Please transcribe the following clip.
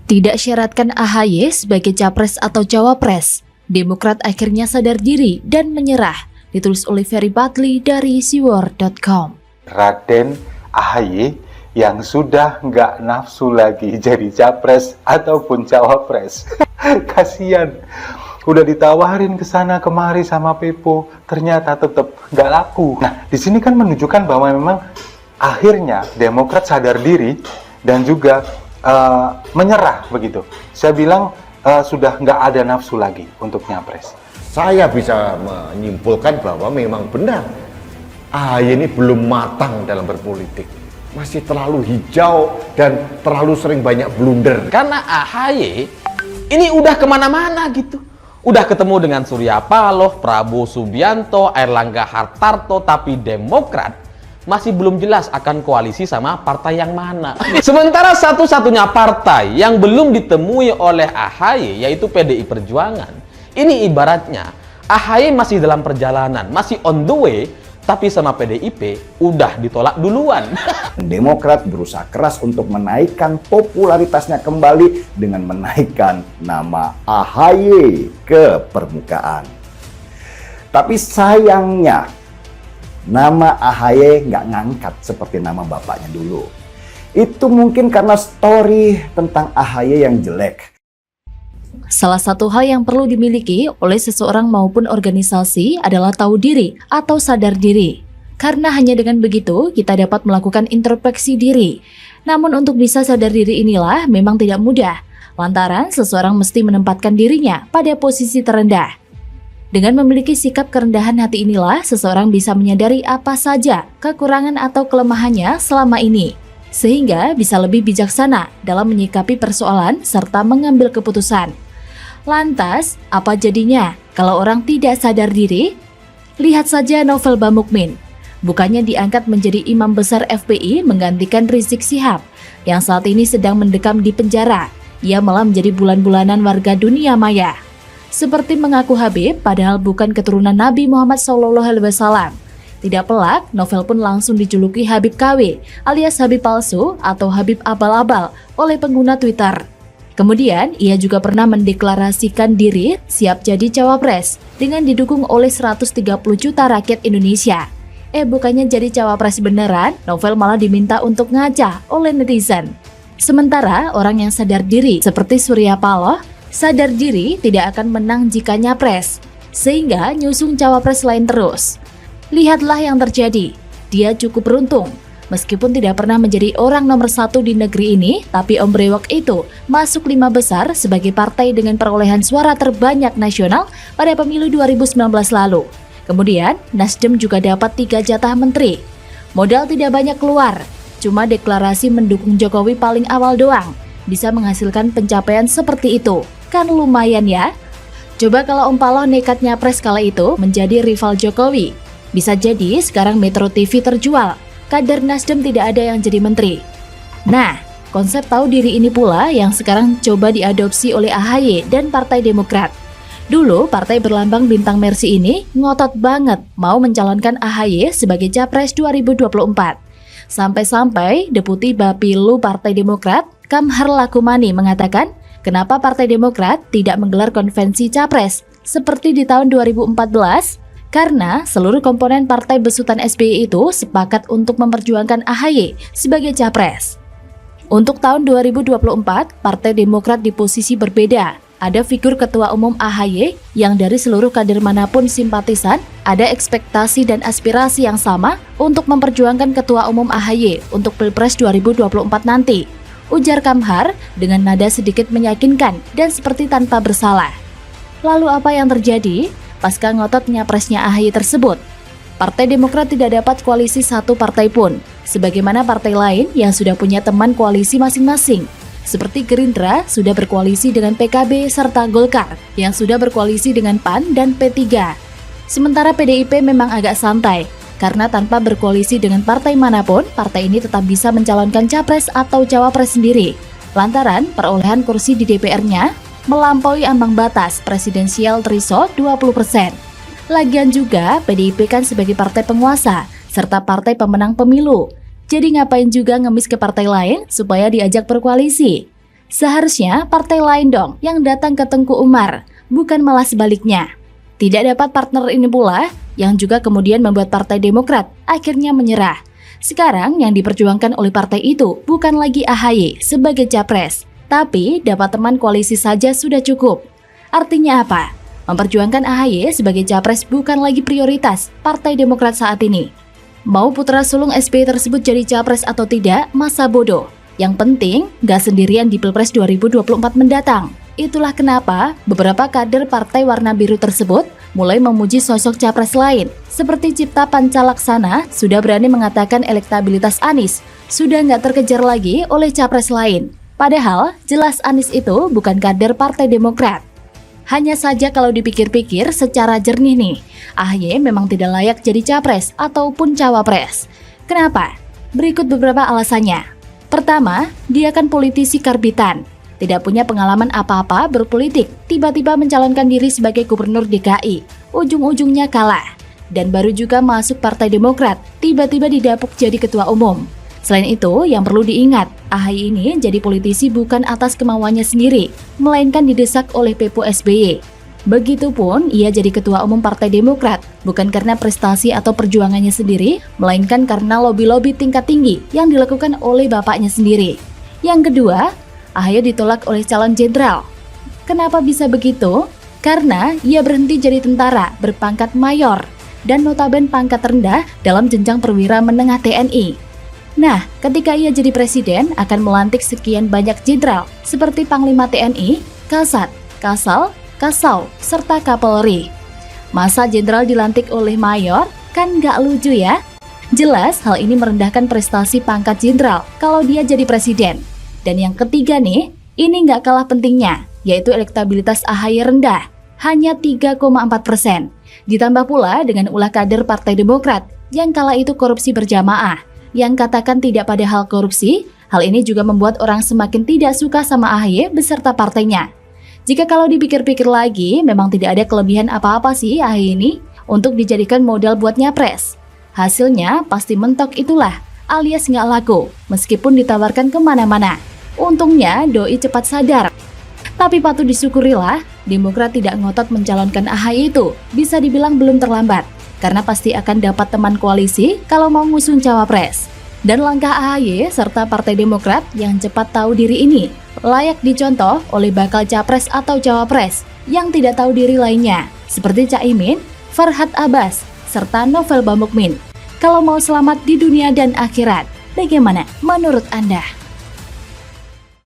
Tidak syaratkan AHY sebagai capres atau cawapres, Demokrat akhirnya sadar diri dan menyerah, ditulis oleh Ferry Badli dari siwar.com. Raden AHY yang sudah nggak nafsu lagi jadi capres ataupun cawapres. Kasian, udah ditawarin ke sana kemari sama Pepo, ternyata tetap nggak laku. Nah, di sini kan menunjukkan bahwa memang akhirnya Demokrat sadar diri dan juga menyerah begitu. Saya bilang sudah nggak ada nafsu lagi untuk nyapres. Saya bisa menyimpulkan bahwa memang benar AHY ini belum matang dalam berpolitik, masih terlalu hijau dan terlalu sering banyak blunder. Karena AHY ini udah kemana-mana gitu, udah ketemu dengan Surya Paloh, Prabowo Subianto, Airlangga Hartarto, tapi Demokrat masih belum jelas akan koalisi sama partai yang mana. Sementara satu-satunya partai yang belum ditemui oleh AHY yaitu PDI Perjuangan. Ini ibaratnya AHY masih dalam perjalanan, masih on the way, tapi sama PDIP udah ditolak duluan. Demokrat berusaha keras untuk menaikkan popularitasnya kembali dengan menaikkan nama AHY ke permukaan. Tapi sayangnya nama AHY nggak ngangkat seperti nama bapaknya dulu. Itu mungkin karena story tentang AHY yang jelek. Salah satu hal yang perlu dimiliki oleh seseorang maupun organisasi adalah tahu diri atau sadar diri. Karena hanya dengan begitu kita dapat melakukan introspeksi diri. Namun untuk bisa sadar diri inilah memang tidak mudah, lantaran seseorang mesti menempatkan dirinya pada posisi terendah. Dengan memiliki sikap kerendahan hati inilah seseorang bisa menyadari apa saja kekurangan atau kelemahannya selama ini, sehingga bisa lebih bijaksana dalam menyikapi persoalan serta mengambil keputusan. Lantas, apa jadinya kalau orang tidak sadar diri? Lihat saja Novel Bamukmin. Bukannya diangkat menjadi imam besar FPI menggantikan Rizik Syihab yang saat ini sedang mendekam di penjara. Ia malah menjadi bulan-bulanan warga dunia maya. Seperti mengaku Habib, padahal bukan keturunan Nabi Muhammad SAW. Tidak pelak, Novel pun langsung dijuluki Habib KW alias Habib palsu atau Habib abal-abal oleh pengguna Twitter. Kemudian, ia juga pernah mendeklarasikan diri siap jadi cawapres dengan didukung oleh 130 juta rakyat Indonesia. Bukannya jadi cawapres beneran, Novel malah diminta untuk ngaca oleh netizen. Sementara orang yang sadar diri seperti Surya Paloh sadar diri tidak akan menang jika nyapres, sehingga nyusung cawapres lain terus. Lihatlah yang terjadi, dia cukup beruntung. Meskipun tidak pernah menjadi orang nomor 1 di negeri ini, tapi Om Brewok itu masuk 5 besar sebagai partai dengan perolehan suara terbanyak nasional pada pemilu 2019 lalu. Kemudian, Nasdem juga dapat 3 jatah menteri. Modal tidak banyak keluar, cuma deklarasi mendukung Jokowi paling awal doang. Bisa menghasilkan pencapaian seperti itu. Kan lumayan ya. Coba kalau Om Paloh nekat nyapres kala itu menjadi rival Jokowi. Bisa jadi sekarang Metro TV terjual, kader Nasdem tidak ada yang jadi menteri. Nah, konsep tahu diri ini pula yang sekarang coba diadopsi oleh AHY dan Partai Demokrat. Dulu partai berlambang bintang Mercy ini ngotot banget mau mencalonkan AHY sebagai capres 2024. Sampai-sampai Deputi Bapilu Partai Demokrat, Kamhar Lakumani mengatakan, kenapa Partai Demokrat tidak menggelar konvensi capres seperti di tahun 2014? Karena seluruh komponen partai besutan SBY itu sepakat untuk memperjuangkan AHY sebagai capres. Untuk tahun 2024, Partai Demokrat di posisi berbeda. Ada figur Ketua Umum AHY yang dari seluruh kader manapun simpatisan, ada ekspektasi dan aspirasi yang sama untuk memperjuangkan Ketua Umum AHY untuk Pilpres 2024 nanti. Ujar Kamhar dengan nada sedikit meyakinkan dan seperti tanpa bersalah. Lalu apa yang terjadi? Pasca ngotot nyapresnya AHY tersebut, Partai Demokrat tidak dapat koalisi satu partai pun, sebagaimana partai lain yang sudah punya teman koalisi masing-masing. Seperti Gerindra sudah berkoalisi dengan PKB serta Golkar yang sudah berkoalisi dengan PAN dan P3. Sementara PDIP memang agak santai, karena tanpa berkoalisi dengan partai manapun, partai ini tetap bisa mencalonkan capres atau cawapres sendiri. Lantaran perolehan kursi di DPR-nya melampaui ambang batas presidensial threshold 20%. Lagian juga PDIP kan sebagai partai penguasa, serta partai pemenang pemilu. Jadi ngapain juga ngemis ke partai lain supaya diajak berkoalisi? Seharusnya partai lain dong yang datang ke Tengku Umar, bukan malah sebaliknya. Tidak dapat partner ini pula yang juga kemudian membuat Partai Demokrat akhirnya menyerah. Sekarang yang diperjuangkan oleh partai itu bukan lagi AHY sebagai capres, tapi dapat teman koalisi saja sudah cukup. Artinya apa? Memperjuangkan AHY sebagai capres bukan lagi prioritas Partai Demokrat saat ini. Mau putra sulung SBY tersebut jadi capres atau tidak, masa bodoh. Yang penting, gak sendirian di Pilpres 2024 mendatang. Itulah kenapa beberapa kader partai warna biru tersebut mulai memuji sosok capres lain. Seperti Cipta Pancalaksana sudah berani mengatakan elektabilitas Anies sudah nggak terkejar lagi oleh capres lain. Padahal jelas Anies itu bukan kader Partai Demokrat. Hanya saja kalau dipikir-pikir secara jernih nih, AHY memang tidak layak jadi capres ataupun cawapres. Kenapa? Berikut beberapa alasannya. Pertama, dia kan politisi karbitan. Tidak punya pengalaman apa-apa berpolitik, tiba-tiba mencalonkan diri sebagai gubernur DKI, ujung-ujungnya kalah. Dan baru juga masuk Partai Demokrat, tiba-tiba didapuk jadi ketua umum. Selain itu, yang perlu diingat, AHY ini jadi politisi bukan atas kemauannya sendiri, melainkan didesak oleh Pepo SBY. Begitupun ia jadi ketua umum Partai Demokrat, bukan karena prestasi atau perjuangannya sendiri, melainkan karena lobi-lobi tingkat tinggi yang dilakukan oleh bapaknya sendiri. Yang kedua, AHY ditolak oleh calon jenderal. Kenapa bisa begitu? Karena ia berhenti jadi tentara berpangkat mayor dan notaben pangkat rendah dalam jenjang perwira menengah TNI. Nah, ketika ia jadi presiden akan melantik sekian banyak jenderal seperti Panglima TNI, Kasat, Kasal, Kasau, serta Kapolri. Masa jenderal dilantik oleh mayor? Kan nggak lucu ya? Jelas hal ini merendahkan prestasi pangkat jenderal kalau dia jadi presiden. Dan yang ketiga nih, ini nggak kalah pentingnya, yaitu elektabilitas AHY rendah, hanya 3,4%. Ditambah pula dengan ulah kader Partai Demokrat yang kala itu korupsi berjamaah, yang katakan tidak pada hal korupsi, hal ini juga membuat orang semakin tidak suka sama AHY beserta partainya. Jika kalau dipikir-pikir lagi, memang tidak ada kelebihan apa-apa sih AHY ini untuk dijadikan modal buat nyapres. Hasilnya pasti mentok itulah, alias nggak laku, meskipun ditawarkan kemana-mana. Untungnya doi cepat sadar. Tapi patut disyukurilah, Demokrat tidak ngotot mencalonkan AHY itu, bisa dibilang belum terlambat. Karena pasti akan dapat teman koalisi kalau mau ngusung cawapres. Dan langkah AHY serta Partai Demokrat yang cepat tahu diri ini layak dicontoh oleh bakal capres atau cawapres yang tidak tahu diri lainnya, seperti Caimin, Farhad Abbas, serta Novel Bamukmin. Kalau mau selamat di dunia dan akhirat, bagaimana menurut Anda?